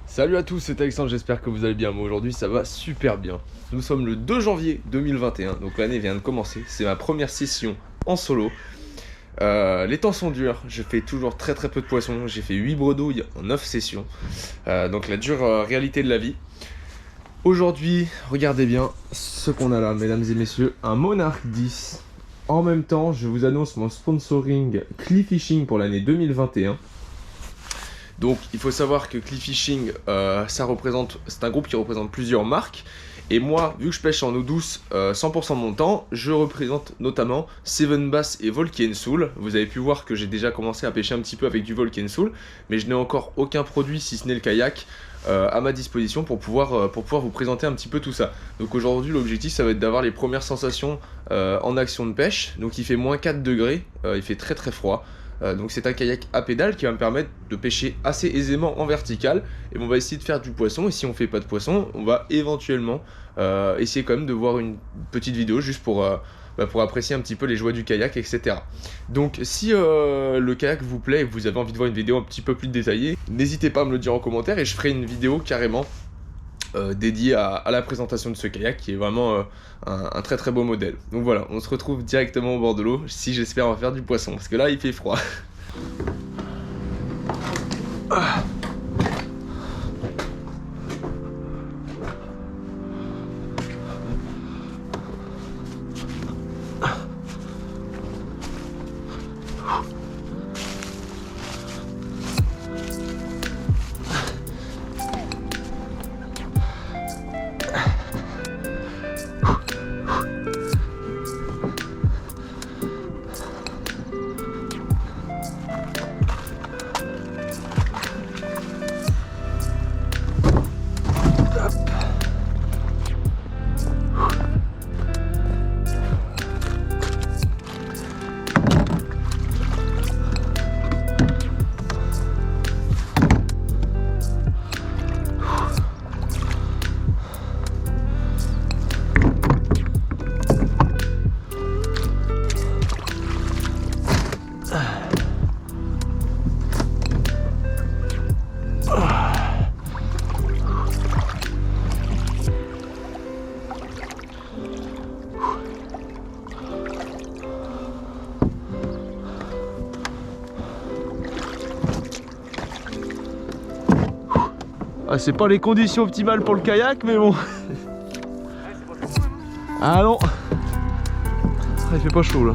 Salut à tous, c'est Alexandre, j'espère que vous allez bien. Moi aujourd'hui ça va super bien. Nous sommes le 2 janvier 2021, donc l'année vient de commencer. C'est ma première session en solo. Les temps sont durs, je fais toujours très peu de poissons. J'ai fait 8 bredouilles en 9 sessions. Donc la dure réalité de la vie. Aujourd'hui, regardez bien ce qu'on a là, mesdames et messieurs, un Monarch 10. En même temps, je vous annonce mon sponsoring Cliff Fishing pour l'année 2021. Donc il faut savoir que Cliff Fishing, c'est un groupe qui représente plusieurs marques. Et moi, vu que je pêche en eau douce 100% de mon temps, je représente notamment Seven Bass et Volcane Soul. Vous avez pu voir que j'ai déjà commencé à pêcher un petit peu avec du Volcane Soul, mais je n'ai encore aucun produit, si ce n'est le kayak, à ma disposition pour pouvoir vous présenter un petit peu tout ça. Donc aujourd'hui, l'objectif, ça va être d'avoir les premières sensations en action de pêche. Donc il fait moins 4 degrés, il fait très froid. Donc c'est un kayak à pédale qui va me permettre de pêcher assez aisément en vertical. Et on va essayer de faire du poisson. Et si on fait pas de poisson, on va éventuellement essayer quand même de voir une petite vidéo juste pour apprécier un petit peu les joies du kayak, etc. Donc si le kayak vous plaît et que vous avez envie de voir une vidéo un petit peu plus détaillée, n'hésitez pas à me le dire en commentaire et je ferai une vidéo carrément dédié à la présentation de ce kayak qui est vraiment un très beau modèle. Donc voilà, on se retrouve directement au bord de l'eau, si j'espère on va faire du poisson, parce que là il fait froid. Ah, c'est pas les conditions optimales pour le kayak, mais bon. Ah non, il fait pas chaud là.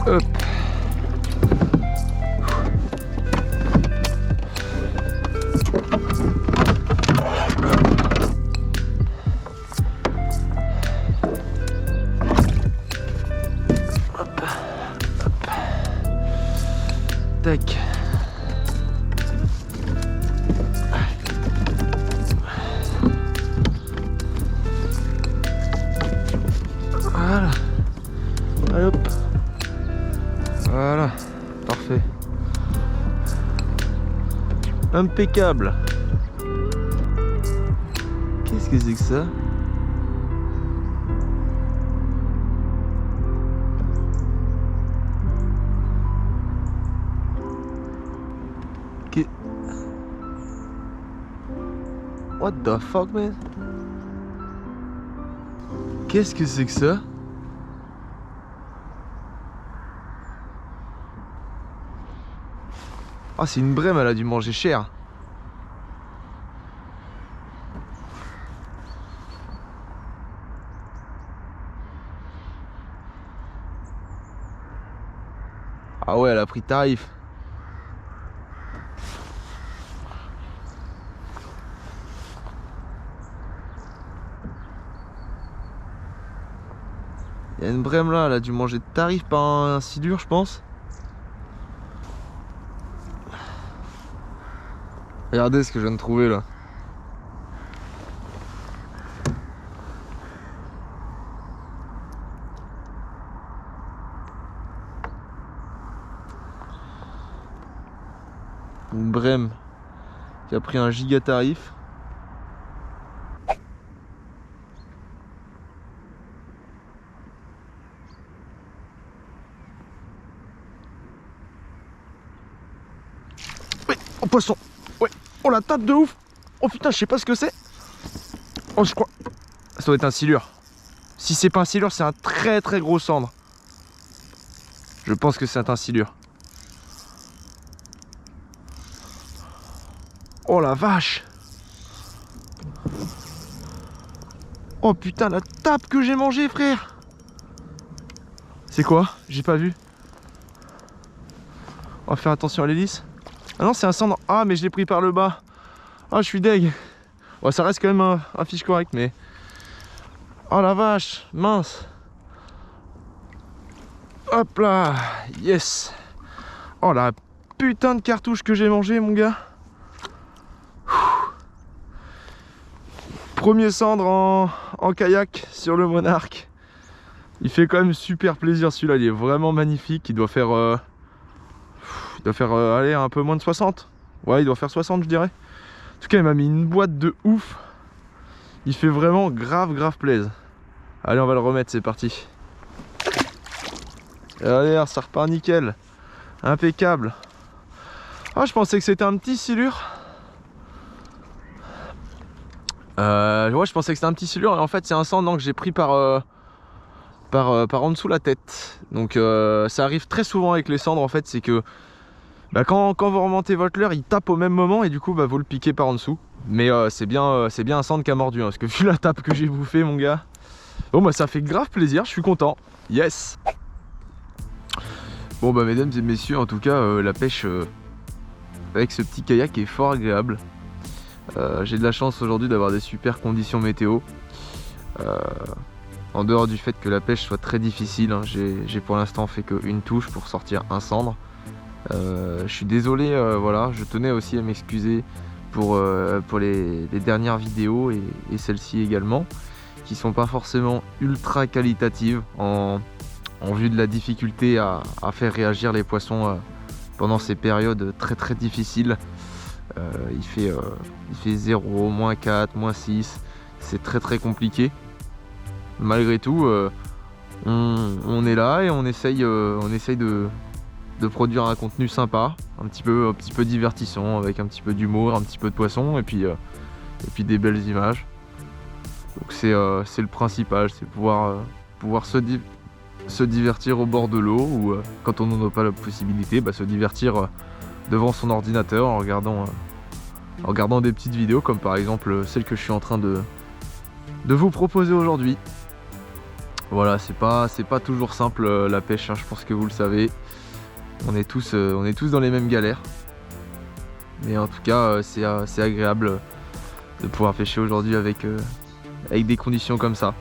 Hop. Tac. Voilà. Allez, hop. Voilà. Parfait. Impeccable. Qu'est-ce que c'est que ça? What the fuck, man? Qu'est-ce que c'est que ça? Ah, c'est une brème, elle a dû manger cher. Ah ouais, elle a pris tarif. Il y a une brème là, elle a dû manger de tarif par un silure, je pense. Regardez ce que je viens de trouver là. Une brème qui a pris un giga tarif. Oh poisson. Ouais. Oh la tape de ouf. Oh putain, je sais pas ce que c'est. Oh je crois. Ça doit être un silure. Si c'est pas un silure, c'est un très très gros cendre. Je pense que c'est un silure. Oh la vache. Oh putain, la tape que j'ai mangée, frère. C'est quoi? J'ai pas vu. On va faire attention à l'hélice. Ah non, c'est un cendre. Ah, mais je l'ai pris par le bas. Ah, je suis deg. Ouais, ça reste quand même un fiche correct, mais... Oh la vache, mince. Hop là, yes. Oh la putain de cartouche que j'ai mangé, mon gars. Premier cendre en kayak sur le Monarque. Il fait quand même super plaisir celui-là, il est vraiment magnifique. Il doit faire, allez, un peu moins de 60. Ouais, il doit faire 60 je dirais. En tout cas, il m'a mis une boîte de ouf. Il fait vraiment grave plaisir. Allez, on va le remettre, c'est parti. Et allez, ça repart nickel. Impeccable. Ah, je pensais que c'était un petit silure. Ouais, je pensais que c'était un petit silure. Et en fait, c'est un cendre que j'ai pris par en dessous la tête. Donc, ça arrive très souvent avec les cendres. En fait, c'est que bah, quand vous remontez votre leurre, il tape au même moment. Et du coup, bah, vous le piquez par en dessous. Mais c'est bien un cendre qui a mordu. Hein, parce que vu la tape que j'ai bouffé, mon gars. Bon, bah, ça fait grave plaisir. Je suis content. Yes. Bon bah mesdames et messieurs, en tout cas la pêche avec ce petit kayak est fort agréable. J'ai de la chance aujourd'hui d'avoir des super conditions météo. En dehors du fait que la pêche soit très difficile, hein, j'ai pour l'instant fait qu'une touche pour sortir un cendre. Je suis désolé, voilà, je tenais aussi à m'excuser pour les dernières vidéos et celles-ci également, qui sont pas forcément ultra qualitatives en vue de la difficulté à faire réagir les poissons pendant ces périodes très difficiles. Il fait 0, moins 4, moins 6, c'est très compliqué. Malgré tout, on est là et on essaye de produire un contenu sympa, un petit peu divertissant, avec un petit peu d'humour, un petit peu de poisson et puis des belles images. Donc c'est le principal, c'est pouvoir se divertir au bord de l'eau ou quand on n'en a pas la possibilité, bah, se divertir devant son ordinateur en regardant des petites vidéos comme par exemple celle que je suis en train de vous proposer aujourd'hui. Voilà, c'est pas toujours simple la pêche, hein, je pense que vous le savez. On est tous dans les mêmes galères. Mais en tout cas, c'est agréable de pouvoir pêcher aujourd'hui avec des conditions comme ça.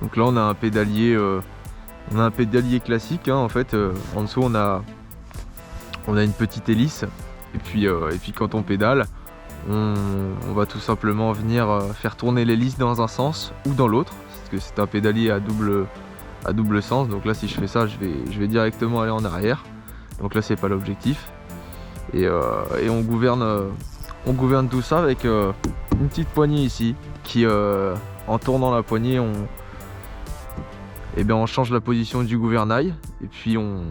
Donc là, on a un pédalier classique, hein, en fait. En dessous, on a une petite hélice. Et puis quand on pédale, on va tout simplement venir faire tourner l'hélice dans un sens ou dans l'autre. Parce que c'est un pédalier à double sens. Donc là, si je fais ça, je vais directement aller en arrière. Donc là, c'est pas l'objectif. Et on gouverne tout ça avec une petite poignée ici qui, en tournant la poignée, on change la position du gouvernail et puis on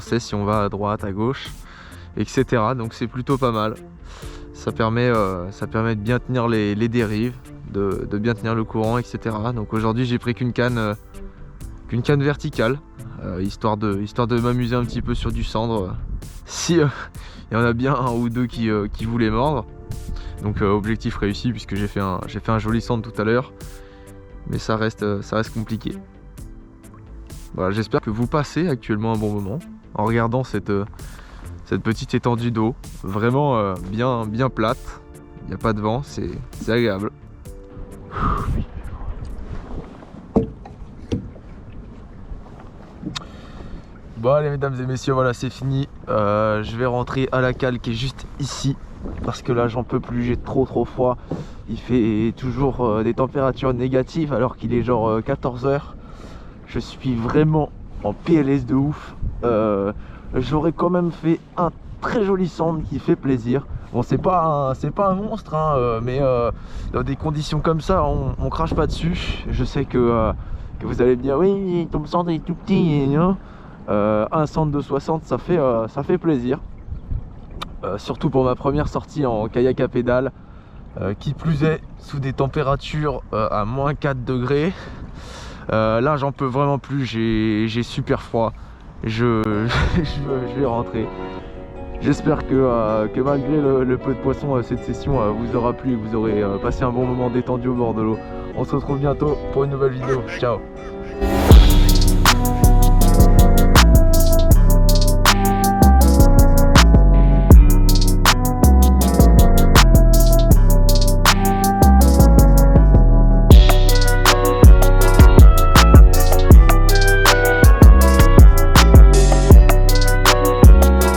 sait si on va à droite, à gauche, etc. Donc c'est plutôt pas mal. Ça permet de bien tenir les dérives, de bien tenir le courant, etc. Donc aujourd'hui j'ai pris qu'une canne verticale, histoire de m'amuser un petit peu sur du cendre. Si il y en a bien un ou deux qui voulaient mordre. Donc objectif réussi puisque j'ai fait un joli cendre tout à l'heure. Mais ça reste compliqué. Voilà, j'espère que vous passez actuellement un bon moment en regardant cette petite étendue d'eau, vraiment bien plate. Il n'y a pas de vent, c'est agréable. Bon allez mesdames et messieurs, voilà c'est fini. Je vais rentrer à la cale qui est juste ici. Parce que là j'en peux plus, j'ai trop froid. Il fait toujours des températures négatives alors qu'il est genre 14 h. Je suis vraiment en PLS de ouf. J'aurais quand même fait un très joli cendre qui fait plaisir. Bon c'est pas un monstre hein, mais dans des conditions comme ça on crache pas dessus. Je sais que vous allez me dire oui ton cendre est tout petit et, un cendre de 60 ça fait plaisir. surtout pour ma première sortie en kayak à pédale, qui plus est sous des températures à moins 4 degrés. Là j'en peux vraiment plus, j'ai super froid, je vais rentrer. J'espère que malgré le peu de poissons, cette session vous aura plu et que vous aurez passé un bon moment détendu au bord de l'eau. On se retrouve bientôt pour une nouvelle vidéo, ciao.